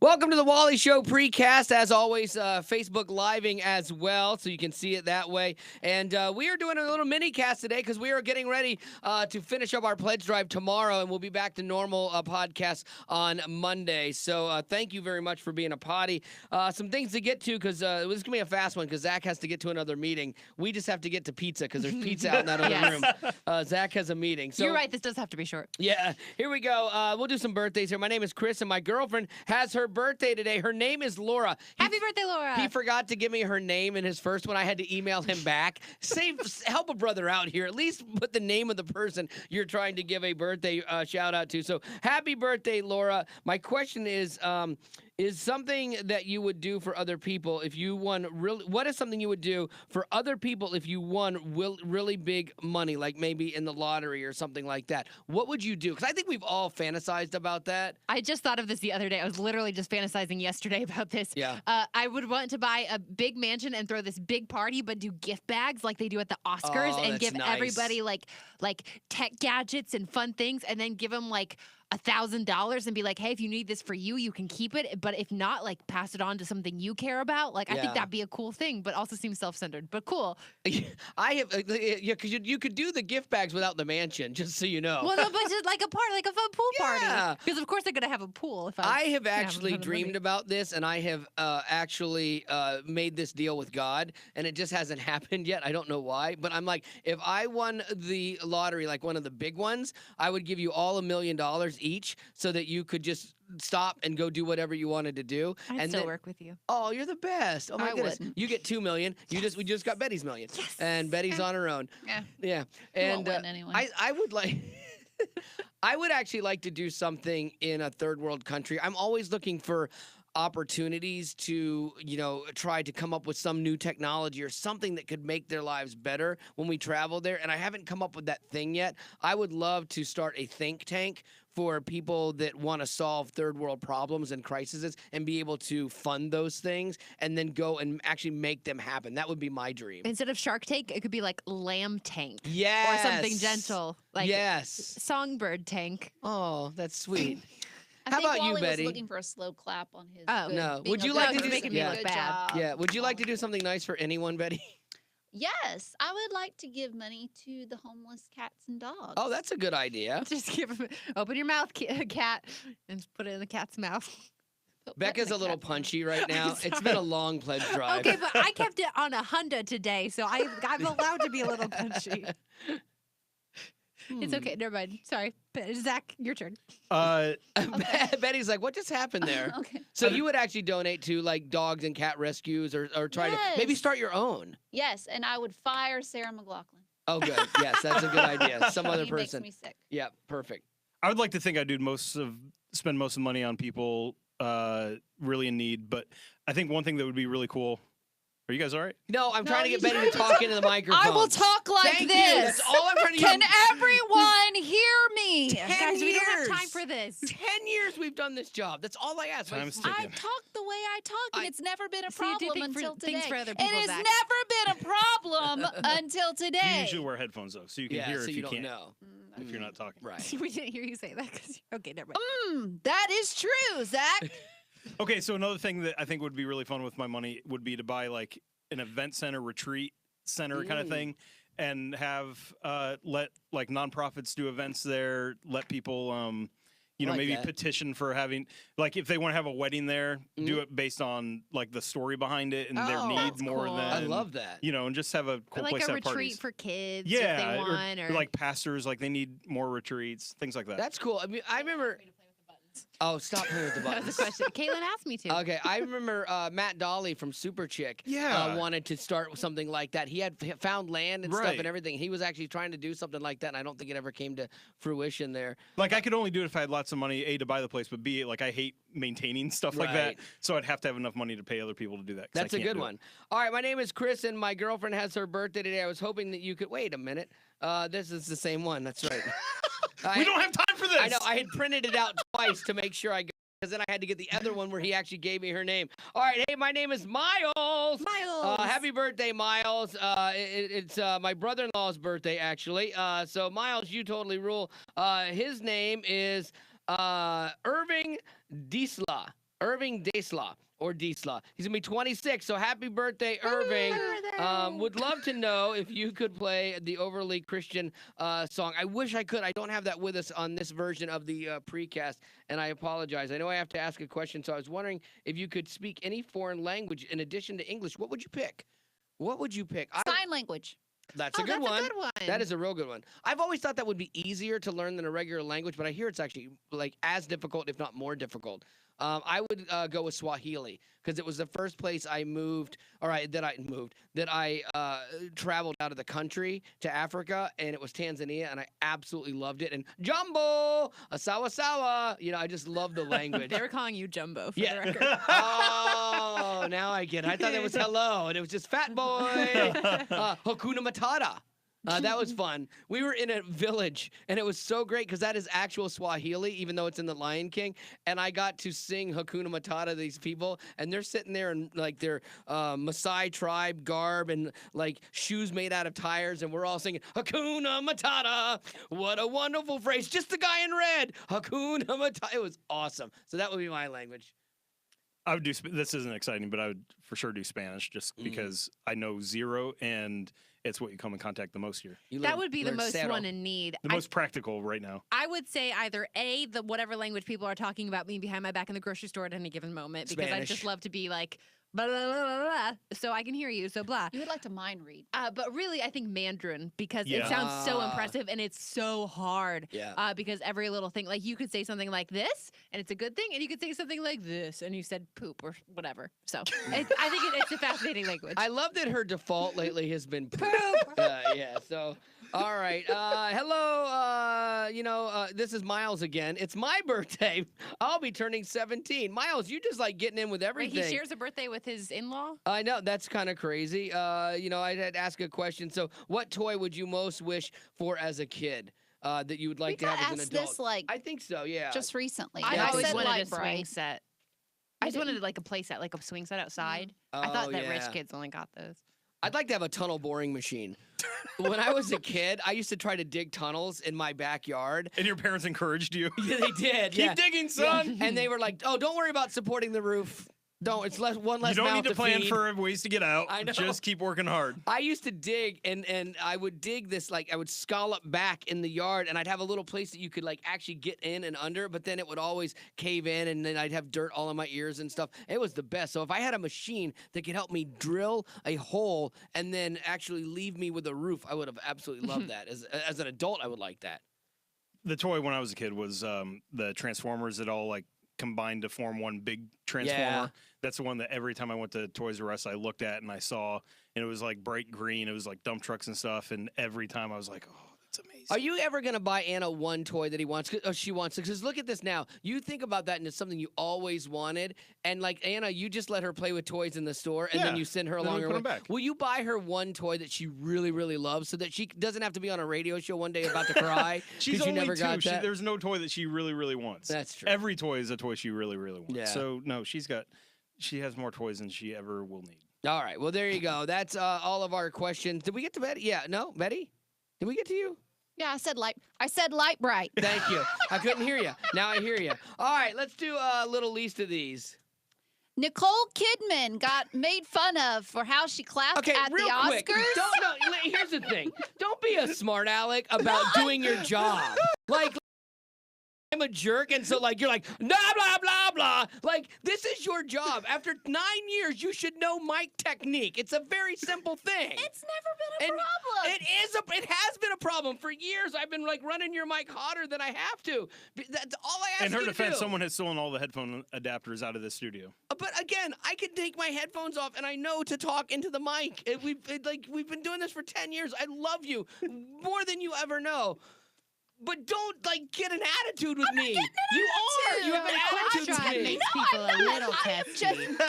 Welcome to the Wally Show Precast. As always, Facebook Living as well, so you can see it that way. And we are doing a little mini cast today because we are getting ready to finish up our pledge drive tomorrow, and we'll be back to normal podcasts on Monday. So thank you very much for being a potty. Some things to get to because this is going to be a fast one because Zach has to get to another meeting. We just have to get to pizza because there's pizza out in that other room. Zach has a meeting. So, you're right. This does have to be short. Yeah. Here we go. We'll do some birthdays here. My name is Chris, and my girlfriend has her birthday today. Her name is Laura. Happy birthday, Laura. He forgot to give me her name in his first one. I had to email him back. Help a brother out here. At least put the name of the person you're trying to give a birthday shout out to. So happy birthday, Laura. My question is something that you would do for other people if you won what is something you would do for other people if you won really big money, like maybe in the lottery or something like that? What would you do? Because I think we've all fantasized about that. I just thought of this the other day. I was literally just fantasizing yesterday about this. Yeah. I would want to buy a big mansion and throw this big party, but do gift bags like they do at the Oscars and give everybody like tech gadgets and fun things, and then give them like $1,000 and be like, hey, if you need this for you, you can keep it. But if not, like pass it on to something you care about. Like, I think that'd be a cool thing, but also seems self-centered, but cool. I have, because you could do the gift bags without the mansion, just so you know. Well, no, but just like a party, like a fun pool party. Because of course they're gonna have a pool. If I have actually dreamed about this, and I have actually made this deal with God, and it just hasn't happened yet. I don't know why, but I'm like, if I won the lottery, like one of the big ones, I would give you all $1 million each, so that you could just stop and go do whatever you wanted to do. I'd still work with you. Oh, you're the best. Oh my goodness. Wouldn't. You get $2 million. We just got Betty's $1 million. Yes. And Betty's on her own. Yeah. And won't win anyway. I would like I would actually like to do something in a third world country. I'm always looking for opportunities to, try to come up with some new technology or something that could make their lives better when we travel there. And I haven't come up with that thing yet. I would love to start a think tank for people that want to solve third world problems and crises and be able to fund those things and then go and actually make them happen. That would be my dream. Instead of Shark Tank, it could be like Lamb Tank. Yes. Or something gentle. Like yes. Songbird Tank. Oh, that's sweet. How about Wally you, Betty? Was looking for a slow clap on his. Oh, good, no. being Would a you good like to person. do making me look Good bad? job. Yeah. Would you like to do something nice for anyone, Betty? Yes, I would like to give money to the homeless cats and dogs. Oh, that's a good idea. Just open your mouth, cat, and put it in the cat's mouth. Put what in Becca's the a little cat's mouth? punchy right now. It's been a long pledge drive. Okay, but I kept it on a Honda today, so I'm allowed to be a little punchy. It's okay. Never mind. Sorry. Zach, your turn. Betty's like, what just happened there? Okay. So you would actually donate to like dogs and cat rescues or try to maybe Yes. start your own. Yes, and I would fire Sarah McLaughlin. Oh, good. Yes, that's a good idea. Some other He person. makes me sick. Yeah, perfect. I would like to think I do spend most of the money on people really in need, but I think one thing that would be really cool. Are you guys all right? No, I'm trying to get he's Betty to talk into the microphone. I will talk like Thank this. you. That's all I'm trying to Can get. everyone hear me? 10 Guys, we don't have years. time for this. 10 years we've done this job. That's all I ask. Time's Like, ticking. I talk the way I talk, and I- it's never been a So you do problem think for- until things today. for other It people, has Zach. never been a problem until You today. usually wear headphones though, so you can yeah, hear so if you you don't can't. know. If you're not talking. Right. We didn't hear you say that. Okay, never mind. That is true, Zach. Okay, so another thing that I think would be really fun with my money would be to buy like an event center, retreat center kind of thing, and have let like nonprofits do events there. Let people, like maybe that. petition for having like if they want to have a wedding there, do it based on like the story behind it and their Oh, needs that's more cool. than I love that. and just have a Or cool like place a to have retreat parties. for kids Yeah, if they want. or like pastors, like they need more retreats, things like that. That's cool. I mean, I remember. Oh, stop playing with the that was buttons. a question. Caitlin asked me to. Okay, I remember Matt Dolly from Super Chick Yeah. wanted to start something like that. He had found land and stuff Right. and everything. He was actually trying to do something like that, and I don't think it ever came to fruition there. Like I could only do it if I had lots of money, A, to buy the place, but B, like I hate maintaining stuff like that. Right. So I'd have to have enough money to pay other people to do that. 'cause I That's a can't good do it. one. All right, my name is Chris, and my girlfriend has her birthday today. I was hoping that you could wait a minute. This is the same one. That's right. We don't have time for this. I know. I had printed it out twice to make sure I got because then I had to get the other one where he actually gave me her name. All right, hey, my name is Miles. Miles. Happy birthday, Miles. It's my brother-in-law's birthday, actually. So, Miles, you totally rule. His name is Irving Diesla. Irving Desla or Diesla. He's gonna be 26, so happy birthday, Irving. Would love to know if you could play the overly Christian song. I wish I could. I don't have that with us on this version of the precast, and I apologize. I know I have to ask a question, so I was wondering if you could speak any foreign language in addition to English. What would you pick? What would you pick? Sign language. That's a Oh, good that's one. a good one. That is a real good one. I've always thought that would be easier to learn than a regular language, but I hear it's actually like as difficult, if not more difficult. I would go with Swahili because it was the first place I moved, that I traveled out of the country to Africa, and it was Tanzania, and I absolutely loved it. And Jumbo, sawa sawa, I just love the language. They were calling you Jumbo for Yeah. the record. Oh, now I get it. I thought it was hello, and it was just fat boy. Hakuna Matata. That was fun. We were in a village, and it was so great because that is actual Swahili, even though it's in the Lion King. And I got to sing Hakuna Matata to these people, and they're sitting there in like their Maasai tribe garb and like shoes made out of tires, and we're all singing Hakuna Matata. What a wonderful phrase! Just the guy in red. Hakuna Matata. It was awesome. So that would be my language. I would do. This isn't exciting, but I would for sure do Spanish just because I know zero and it's what you come in contact the most here. That would be the most one in need. The most practical right now. I would say either A, the whatever language people are talking about me behind my back in the grocery store at any given moment, because I just love to be like, blah, blah, blah, blah, blah, so I can hear you, so blah. You would like to mind read. But really, I think Mandarin, because Yeah. it sounds so impressive and it's so hard. Yeah. Because every little thing, like you could say something like this, and it's a good thing, and you could say something like this, and you said poop or whatever. So I think it's a fascinating language. I love that her default lately has been poop. Yeah. So, all right. Hello. This is Miles again. It's my birthday. I'll be turning 17. Miles, you just like getting in with Wait, everything. he shares a birthday with his in-law? I know that's kind of crazy. I had to ask a question. So, what toy would you most wish for as a kid that you would like to We've have as an asked adult? this like I think so. Yeah. just recently. I Yeah, I always think so. wanted a library. swing set. I You just wanted didn't? like a play set, like a swing set outside. Oh, I thought that yeah. rich kids only got those. I'd like to have a tunnel boring machine. When I was a kid, I used to try to dig tunnels in my backyard. And your parents encouraged you. Yeah, they did. Keep digging, son. And they were like, "Oh, don't worry about supporting the roof. Don't. It's one less You don't mouth need to plan feed." for ways to get out. I know. Just keep working hard. I used to dig, and I would dig this, like, I would scallop back in the yard, and I'd have a little place that you could, like, actually get in and under, but then it would always cave in, and then I'd have dirt all in my ears and stuff. It was the best. So if I had a machine that could help me drill a hole and then actually leave me with a roof, I would have absolutely loved that. As an adult, I would like that. The toy when I was a kid was the Transformers that all like combined to form one big Transformer. Yeah. That's the one that every time I went to Toys R Us, I looked at and I saw, and it was like bright green. It was like dump trucks and stuff. And every time I was like, oh, that's amazing. Are you ever going to buy Anna one toy that she wants? Because look at this now. You think about that, and it's something you always wanted. And like Anna, you just let her play with toys in the store, and then Yeah. you send her Then along we her put way. 'em back. Will you buy her one toy that she really, really loves, so that she doesn't have to be on a radio show one day about to cry? She's 'cause you only never two. got that? There's no toy that she really, really wants. That's true. Every toy is a toy she really, really wants. Yeah. So no, she has more toys than she ever will need. All right. Well, there you go. That's all of our questions. Did we get to Betty? Yeah. No, Betty. Did we get to you? Yeah, I said light bright. Thank you. I couldn't hear you. Now I hear you. All right. Let's do a little least of these. Nicole Kidman got made fun of for how she clapped Okay, at real the quick. Oscars. Here's the thing. Don't be a smart aleck about doing your job. Like, I'm a jerk, and so like you're like blah blah blah blah. Like, this is your job. After 9 years, you should know mic technique. It's a very simple thing. It's never been a And problem. It has been a problem for years. I've been like running your mic hotter than I have to. That's all I ask In her you to defense, do. someone has stolen all the headphone adapters out of the studio. But again, I can take my headphones off, and I know to talk into the mic. We've been doing this for 10 years. I love you more than you ever know. But don't get an attitude with me. You are. You have an attitude with Contract me. makes people a little I am testy. just giving been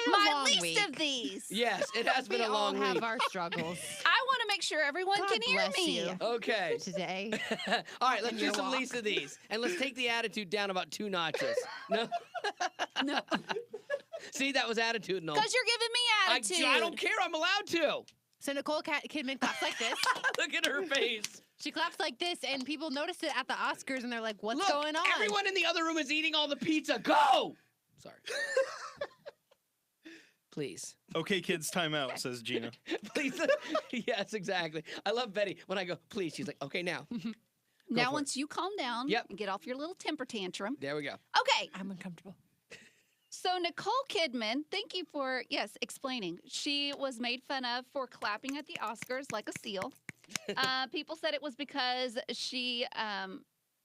a my long least week. of these. Yes, it has been We a all long have week. our struggles I want to make sure everyone God can hear bless me. you. Okay. today. All right, let's And do your some walk. least of these, and let's take the attitude down about 2 notches. No. No, See, that was attitudinal. because you're giving me attitude. I don't care. I'm allowed to. So Nicole Kidman claps like this. Look at her face. She claps like this, and people notice it at the Oscars, and they're like, "What's Look, going on?" everyone in the other room is eating all the pizza. Go. Sorry. Please. Okay, kids, time out, says Gina. Please. Yes, exactly. I love Betty. When I go, please, she's like, okay, now. Now, for it. once you calm down Yep. and get off your little temper tantrum. There we go. Okay. I'm uncomfortable. So Nicole Kidman, thank you for, explaining. She was made fun of for clapping at the Oscars like a seal. People said it was because she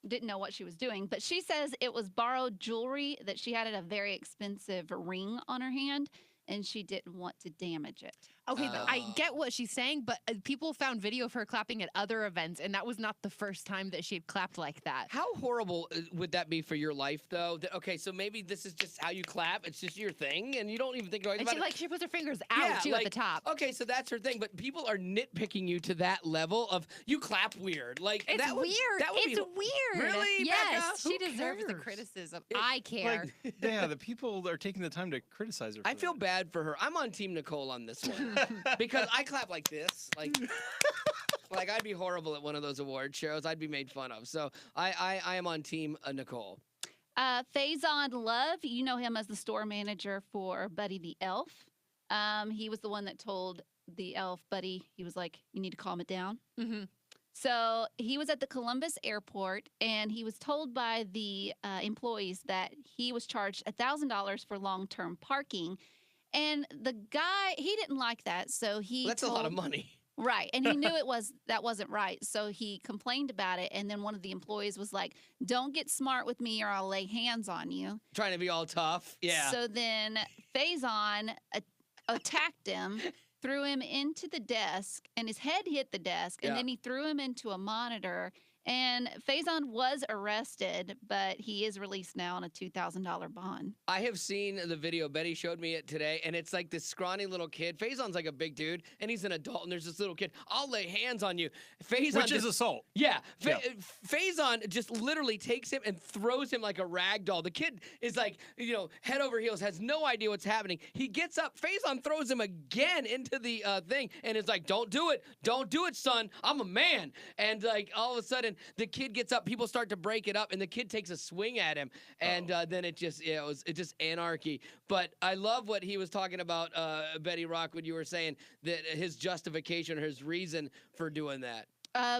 didn't know what she was doing, but she says it was borrowed jewelry that she had a very expensive ring on her hand, and she didn't want to damage it. Okay, I Oh. get what she's saying, but people found video of her clapping at other events, and that was not the first time that she had clapped like that. How horrible would that be for your life, though? Okay, so maybe this is just how you clap. It's just your thing, and you don't even think twice And about it. she puts her fingers out too at the top. Okay, so that's her thing, but people are nitpicking you to that level of you clap weird. Like It's that would, weird. That would It's be, weird. Really, Yes, Becca? she Who deserves the cares? criticism. It- I care. Like, yeah, the people are taking the time to criticize her. I for feel that. bad for her. I'm on Team Nicole on this one because I clap like this, like I'd be horrible at one of those award shows. I'd be made fun of. So I am on Team Nicole. Faison Love, you know him as the store manager for Buddy the Elf. He was the one that told the elf, Buddy, he was like, you need to calm it down. hmm So he was at the Columbus airport, and he was told by the employees that he was charged $1,000 for long-term parking. And the guy, he didn't like that, so he That's told, a lot of money. right, and he knew that wasn't right, so he complained about it. And then one of the employees was like, "Don't get smart with me, or I'll lay hands on you." Trying to be all tough. Yeah. So then Faison attacked him, threw him into the desk, and his head hit the desk, and Yeah. then he threw him into a monitor. And Faison was arrested, but he is released now on a $2,000 bond. I have seen the video. Betty showed me it today, and it's like this scrawny little kid. Faison's like a big dude, and he's an adult, and there's this little kid. I'll lay hands on you. Faison Which is assault. Yeah, Yeah. Faison just literally takes him and throws him like a rag doll. The kid is like, head over heels, has no idea what's happening. He gets up, Faison throws him again into the thing, and is like, don't do it, son. I'm a man. And like all of a sudden, the kid gets up, people start to break it up, and the kid takes a swing at him, and then it just anarchy. But I love what he was talking about, Betty Rock, when you were saying that his justification or his reason for doing that.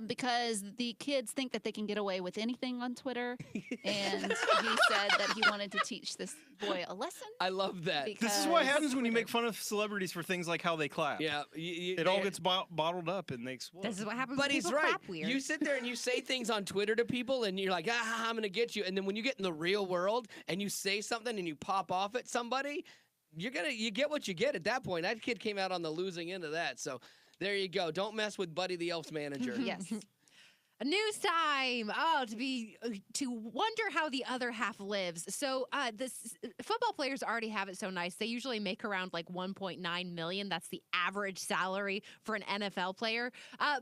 Because the kids think that they can get away with anything on Twitter, and he said that he wanted to teach this boy a lesson. I love that. This is what because- happens when you make fun of celebrities for things like how they clap. Yeah, It all gets bottled up and they explode. This is what happens But when he's people right. clap weird. You sit there and you say things on Twitter to people, and you're like, I'm gonna get you. And then when you get in the real world and you say something and you pop off at somebody, you get what you get at that point. That kid came out on the losing end of that. So there you go. Don't mess with Buddy the Elf's manager. Yes. News time. Oh, to wonder how the other half lives. So this football players already have it so nice. They usually make around like 1.9 million. That's the average salary for an NFL player.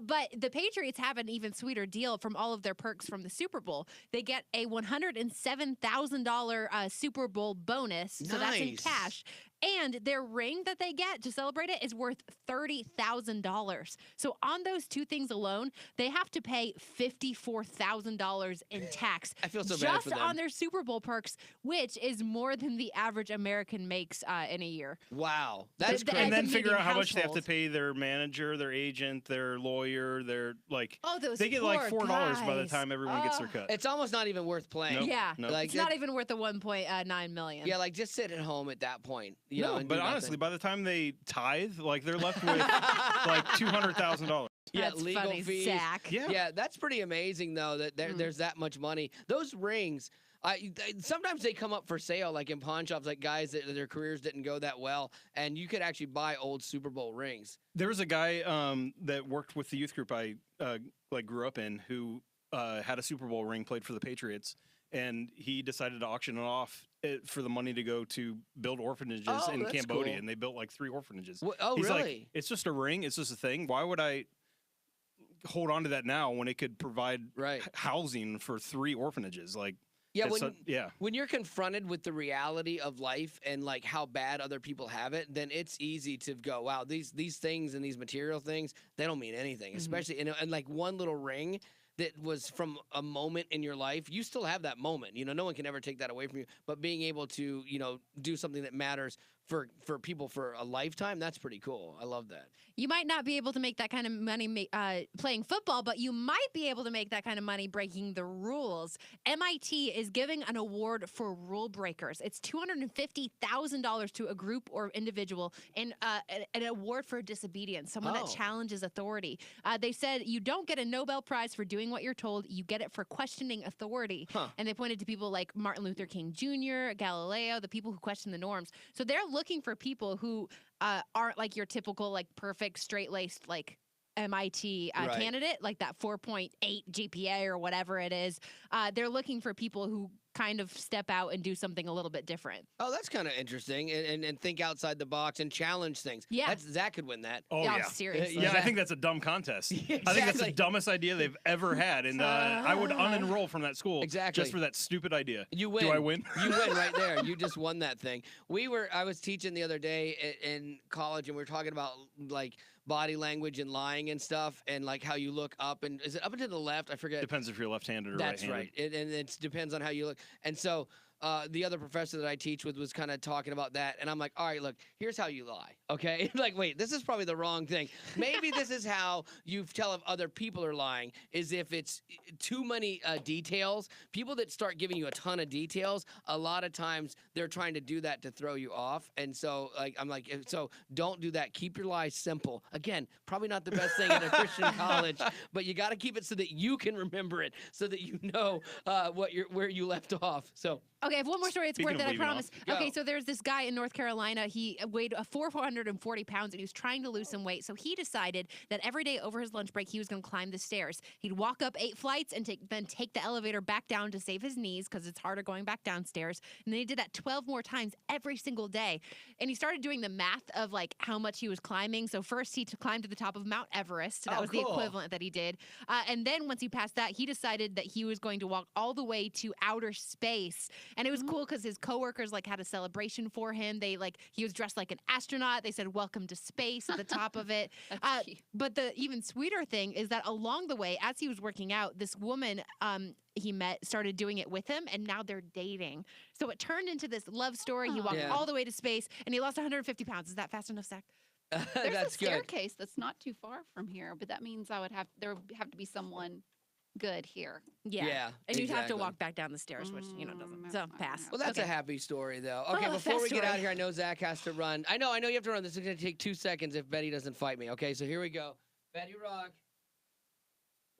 But the Patriots have an even sweeter deal from all of their perks from the Super Bowl. They get a $107,000 Super Bowl bonus. So that's in Nice. cash. And their ring that they get to celebrate it is worth $30,000. So on those two things alone, they have to pay $54,000 in tax. I feel so bad just for them. on their Super Bowl perks, which is more than the average American makes in a year. Wow, that's The- crazy. And then as a figure out median how much they have to household. pay their manager, their agent, their lawyer, their like. Oh, those They get like poor $4 by the guys. time everyone gets their Oh. cut. It's almost not even worth playing. Nope. Yeah, Nope. Like it's not even worth the 1.9 million. Yeah, like just sit at home at that point. You know, No, and but do honestly, nothing. by the time they tithe, like they're left with like $200,000. Yeah, That's legal funny, fees. Zach. Yeah. Yeah, that's pretty amazing though that there's that much money. Those rings, sometimes they come up for sale, like in pawn shops, like guys that their careers didn't go that well, and you could actually buy old Super Bowl rings. There was a guy that worked with the youth group I grew up in who had a Super Bowl ring, played for the Patriots, and he decided to auction it off for the money to go to build orphanages Oh, in that's Cambodia, cool. and they built like 3 orphanages. Oh, He's really? like, it's just a ring, it's just a thing. Why would I hold on to that now when it could provide Right. housing for 3 orphanages? Like, Yeah, it's when yeah. when you're confronted with the reality of life and like how bad other people have it, then it's easy to go, wow, these things and these material things, they don't mean anything. Mhm. Especially in like one little ring that was from a moment in your life, you still have that moment. You know, no one can ever take that away from you. But being able to, you know, do something that matters for people for a lifetime, that's pretty cool. I love that. You might not be able to make that kind of money playing football, but you might be able to make that kind of money breaking the rules. MIT is giving an award for rule breakers. It's $250,000 to a group or individual, and an award for disobedience, someone that challenges authority. They said you don't get a Nobel Prize for doing what you're told. You get it for questioning authority. And they pointed to people like Martin Luther King Jr., Galileo, the people who question the norms. So they're looking for people who aren't like your typical like perfect straight-laced like MIT candidate, like that 4.8 GPA or whatever it is. They're looking for people who kind of step out and do something a little bit different. Oh, that's kind of interesting, and think outside the box and challenge things. Yeah. Zach could win that. Oh, yeah. Seriously. Yeah, I think that's a dumb contest. Exactly. I think that's the dumbest idea they've ever had, and I would unenroll from that school just for that stupid idea. You win. Do I win? You win right there. You just won that thing. I was teaching the other day in college, and we were talking about like body language and lying and stuff, and like how you look up, and is it up and to the left? I forget. Depends if you're left-handed or That's right-handed. right. And it depends on how you look. And so the other professor that I teach with was kind of talking about that. And I'm like, all right, look, here's how you lie. Okay. Like, wait, this is probably the wrong thing. Maybe this is how you tell if other people are lying, is if it's too many details. People that start giving you a ton of details, a lot of times they're trying to do that to throw you off. And so I'm like, so don't do that. Keep your lies simple. Again, probably not the best thing in a Christian college, but you got to keep it so that you can remember it, so that you know where you left off. So. Okay, I have one more story. It's Speaking worth of it, I leaving promise. off. Okay, Go. so there's this guy in North Carolina. He weighed 440 pounds, and he was trying to lose some weight. So he decided that every day over his lunch break, he was going to climb the stairs. He'd walk up 8 flights and then take the elevator back down to save his knees because it's harder going back downstairs. And then he did that 12 more times every single day. And he started doing the math of like how much he was climbing. So first he climbed to the top of Mount Everest. That was the cool. equivalent that he did. And then once he passed that, he decided that he was going to walk all the way to outer space. And it was cool because his coworkers like had a celebration for him. He was dressed like an astronaut. They said "Welcome to space" at the top of it. That's cute. But the even sweeter thing is that along the way, as he was working out, this woman he met started doing it with him, and now they're dating. So it turned into this love story. He walked Yeah. all the way to space, and he lost 150 pounds. Is that fast enough, Zach? There's That's a good. staircase that's not too far from here, but that means there would have to be someone good here. Yeah, And you'd have to exactly. walk back down the stairs, which doesn't. So pass. Well, that's Okay. a happy story, though. Okay, Oh, before we fast get out story. here, I know Zach has to run. I know you have to run. This is going to take 2 seconds if Betty doesn't fight me. Okay, so here we go. Betty Rock,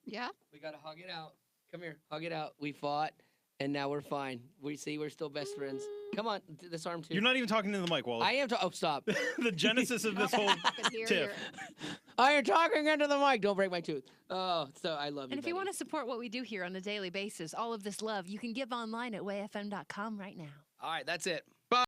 Yeah. we got to hug it out. Come here, hug it out. We fought, and now we're fine. We're still best friends. Come on, this arm too. You're not even talking to the mic, Wally. I am. Oh, stop. The genesis of this whole Here, tiff. here. I am talking into the mic. Don't break my tooth. Oh, so I love you. And if you Betty. want to support what we do here on a daily basis, all of this love, you can give online at wayfm.com right now. All right, that's it.